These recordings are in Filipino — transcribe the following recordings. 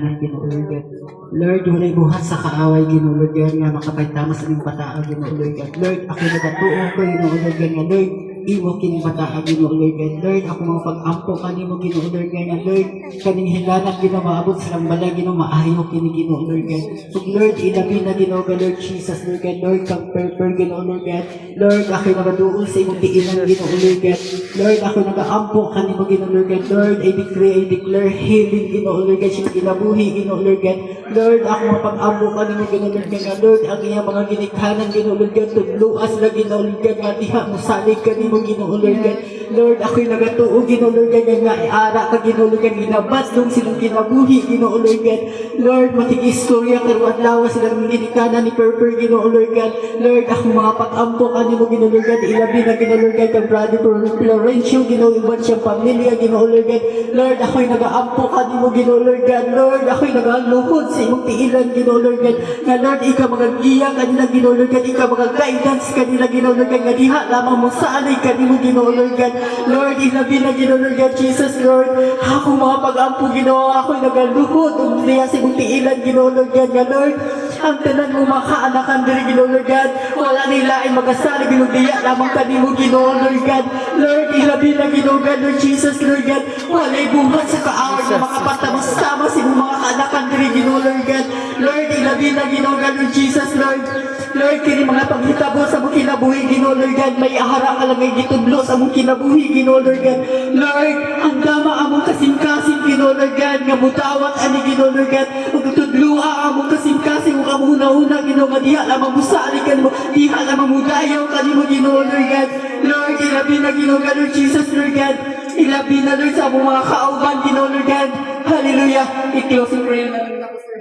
kadaghanan Ginoo Lord God. Lord, walay buhat sa kaaway Ginoo Lord God nga makapaytama sa imong bataa Ginoo Lord God. Lord, ako nagatuo ko Ginoo Lord God nga Lord, imo kining bataa Ginoo Lord God. Lord, ako mga pag-ampo kanimo Ginoo Lord God nga Lord, kaning hilanat Ginoo maabot sa lang balay Ginoo maayo kini Ginoo Lord God. So Lord, ilabi na Ginoo God Lord Jesus Lord God. Lord, kang per Ginoo Lord God. Lord, ako nagaduol sa imong diinan Ginoo Lord God. Lord, ako nagaampo kanimo Ginoo Lord God. Lord, I declare healing Ginoo Lord God, sa kinabuhi Ginoo Lord God. Lord, ako mapag-ampo kanimo Ginoo Lord God. Lord, ang iyang mga ginikhanan Ginoo Lord God, tudluas na Ginoo Lord God, nga diha mo salig kanimo Ginoo Lord God. Lord, ako'y nagatuo Ginoo Lord God, nga iara ka Ginoo Lord God, ginabadlong silang kinabuhi Ginoo Lord God. Lord, matig-istorya karon adlaw silang ginikhanan ni Perper Ginoo Lord God. Lord, ako mga pag-ampo kanimo Ginoo Lord God, ilabi na Ginoo Lord God kang Brother Florencio Ginoo iban siyang pamilya Ginoo Lord God. Lord, ako'y nagaampo kanimo Ginoo Lord God. Lord, ako'y nagaluhod sa imong tiilan Ginoo Lord God. Nga Lord, ikaw magagiya kanila Ginoo Lord God, ikaw magaguidance kanila Ginoo Lord God, nga diha lamang mo saalay kanimo Ginoo Lord God. Lord, ilabi na Ginoo Lord God Jesus Lord, ako mga pag-ampo Ginoo, ako'y nagaluhod ug diha sa imong tiilan Ginoo Lord God. Nga Lord, ang tanan mo mga kaanakan diri Ginoo Lord God, wala nila ay magasalig Ginoo diya lamang kanimo Ginoo Lord God. Lord, ilabi na Ginoo God Lord Jesus Lord God, walay buhat sa kaaway na makapatama-sama sa imong mga kaanakan diri Ginoo Lord God. Lord, ilabi na Ginoo God Lord Jesus Lord. Lord, kini mga paghitabo sa mong kinabuhi Ginoo Lord God, may ahara ka lang ay gitudlo sa mong kinabuhi Ginoo Lord God. Lord, ang dama among kasing-kasing Ginoo Lord God, nga mutawat ani Ginoo Lord God, ug tudlua among kasing-kasing ug among una-una Ginoo nga diha lamang musali kanimo, diha lamang mudayaw kanimo Ginoo Lord God. Lord, ilabi na Ginoo God Lord Jesus Lord God, ilabi na Lord sa among mga kauban Ginoo Lord God. Hallelujah. I-close in prayer natin ako, sir.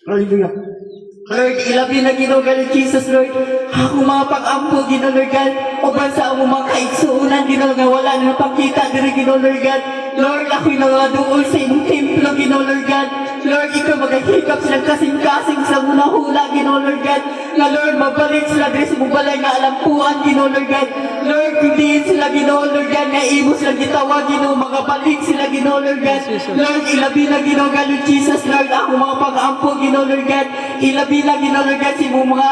Hallelujah. Lord, ilabi na Ginoo God Jesus Lord, ako mga pag-ampo Ginoo Lord God, uban sa among mga kaigsuunan Ginoo nga wala na pagkita diri Ginoo Lord God. Lord, ako'y nagaduol sa imong templo Ginoo Lord God. Lord, ikaw magahikap silang kasing-kasing sa hula Ginoo Lord God. Nga Lord, mabalik sila diri sa imong balay nga alampuan Ginoo Lord God. Lord, kundi sila Ginoo Lord God, nga imo silang gitawag Ginoo, magabalik sila Ginoo Lord God. Lord, ilabi na Ginoo God Lord Jesus Lord, ako mga pag-ampo Ginoo Lord God. Ilabi na Ginoo Lord God sa imong mga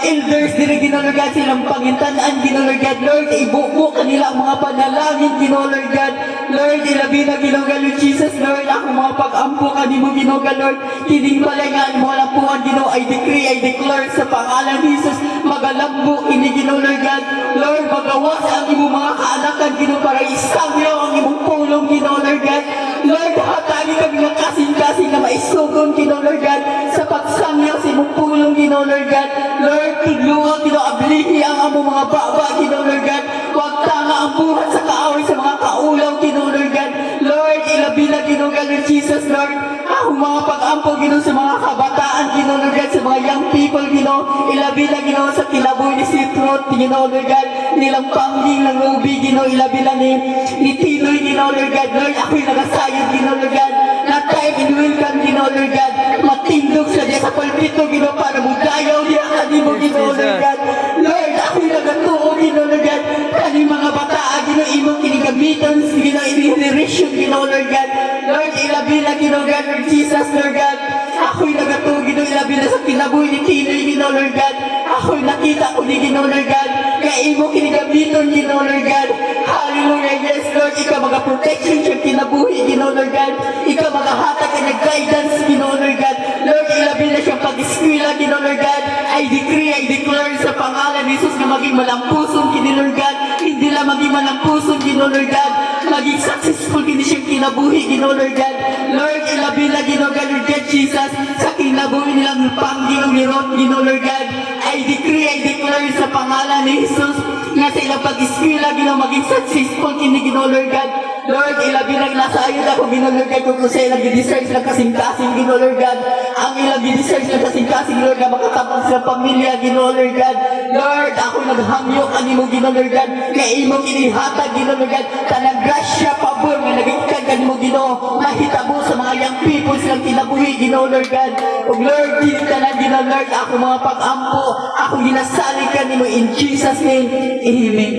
elders diri Ginoo Lord God, silang pangintanan Ginoo Lord God. Lord, ibuko kanila ang mga panalangin Ginoo Lord God. Lord, ilabi na Ginoo God Lord Jesus Lord, ako mga pag-ampo kanimo Ginoo God Lord, kining balay nga mo lampuan Ginoo, I decree, I declare sa pangalan ni Jesus, magalambo ini Ginoo Lord God. Lord, magawas ang imong mga kaanakan Ginoo para isangyaw ang imong pulong Ginoo Lord God. Lord, hatagi kami nga kasing-kasing na maisugon Ginoo Lord God sa pagsangyaw sa imong pulong Ginoo Lord God. Lord, tudluan Ginoo, ablihi ang among mga baba Ginoo Lord God. Huwag tanga ang buhat sa kaaway sa mga kaulaw Ginoo Lord God. Lord, ilabi na Ginoo God Lord Jesus Lord, ako mga pag-ampo Ginoo sa mga kabataan Ginoo Lord God, sa mga young people Ginoo, ilabi na Ginoo sa kilaboy ni Citrot Ginoo Lord God, nilang pangging ng ubi Ginoo, ilabi na ni Tinoy Ginoo Lord God. Lord, ako'y nagasayod Ginoo Lord God, na time in welcome Ginoo Lord God, matindog sa diya sa pulpito Ginoo para mudayaw diya kanimo Ginoo Lord God. Lord, ako'y nagatuo Ginoo Lord God, kaning mga bataa Ginoo, imong kinigamitan Ginoo, in-generation Ginoo Lord God. Lord, ilabi na Ginoo God Lord Jesus Lord God, ako'y nagatuo Ginoo, ilabi na sa kinabuhi ni Tinoy Ginoo Lord God. Ako'y nakita ko ni Ginoo Lord God, kaya imo kinigamiton Ginoo Lord God. Hallelujah, yes Lord, ikaw mga-protection siya kinabuhi Ginoo Lord God, ikaw magahatag ka nag-guidance Ginoo Lord God. Lord, ilabi na siyang pag-eskwela Ginoo Lord God, I decree, I declare sa pangalan ni Jesus na maging malampuson kini Lord God, hindi lang maging malampuson Ginoo Lord God, maging successful kini siyang kinabuhi Ginoo Lord God. Lord, ilabi na Ginoo God Lord God Jesus sa kinabuhi nilang pangginong ni Ron Ginoo Lord God. I decree, I declare sa pangalan ni Jesus nga sa ilang pag-eskwela Ginoo, maging successful kini Ginoo Lord God. Lord, ilabi na nasa ayun ako Ginoo Lord God, kung sa ilang gideserve silang kasing-kasing Ginoo Lord God, ang ilang gideserve silang kasing-kasing Lord God, makatapos silang pamilya Ginoo Lord God. Lord, ako naghangyo kanimo Ginoo Lord God, kaya imo kinihatag Ginoo Lord God, tanang grasya, pabor nga nagigkan kanimo Ginoo, mahitabo sa mga young people silang kinabuhi Ginoo Lord God. Ug Lord, dili tanan Ginoo Lord, ako mga pag-ampo, ako ginasalig kanimo in Jesus name, amen.